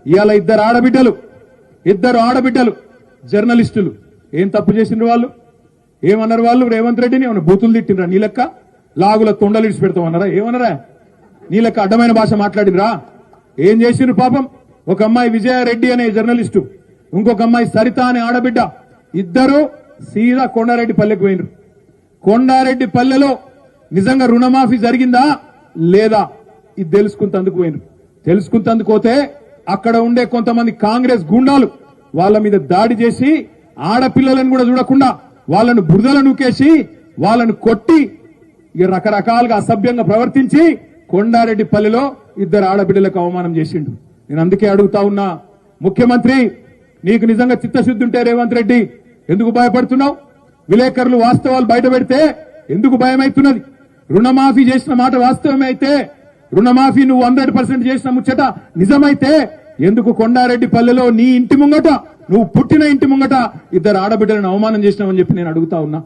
ఇవాళ ఇద్దరు ఆడబిడ్డలు జర్నలిస్టులు ఏం తప్పు చేసిండ్రు వాళ్ళు? ఏమన్నారు వాళ్ళు? రేవంత్ రెడ్డిని ఏమన్నా బూతులు తిట్టినరా? నీ లెక్క లాగుల తొండలు ఇడిచి పెడతామన్నారా? ఏమన్నారా? నీ లెక్క అడ్డమైన భాష మాట్లాడినరా? ఏం చేసిండ్రు పాపం? ఒక అమ్మాయి విజయారెడ్డి అనే జర్నలిస్టు, ఇంకొక అమ్మాయి సరిత అనే ఆడబిడ్డ, ఇద్దరు సీదా కొండారెడ్డి పల్లెకు పోయినరు. కొండారెడ్డి పల్లెలో నిజంగా రుణమాఫీ జరిగిందా లేదా ఇది తెలుసుకుంటందుకు పోయినరు. తెలుసుకుంటందుకు పోతే అక్కడ ఉండే కొంతమంది కాంగ్రెస్ గుండాలు వాళ్ళ మీద దాడి చేసి ఆడపిల్లలను కూడా చూడకుండా వాళ్ళను బురదల నూకేసి వాళ్ళను కొట్టి ఇక రకరకాలుగా అసభ్యంగా ప్రవర్తించి కొండారెడ్డి పల్లెలో ఇద్దరు ఆడబిడ్డలకు అవమానం చేసిండు. నేను అందుకే అడుగుతా ఉన్నా, ముఖ్యమంత్రి నీకు నిజంగా చిత్తశుద్ధి ఉంటే రేవంత్ రెడ్డి ఎందుకు భయపడుతున్నావు? విలేకరులు వాస్తవాలు బయట పెడితే ఎందుకు భయమైతున్నది? రుణమాఫీ చేసిన మాట వాస్తవమే అయితే, రుణమాఫీ నువ్వు 100% చేసిన ముచ్చట నిజమైతే ఎందుకు కొండారెడ్డి పల్లెలో నీ ఇంటి ముంగట, నువ్వు పుట్టిన ఇంటి ముంగట ఇద్దరు ఆడబిడ్డలను అవమానం చేసినావని చెప్పి నేను అడుగుతా ఉన్నా.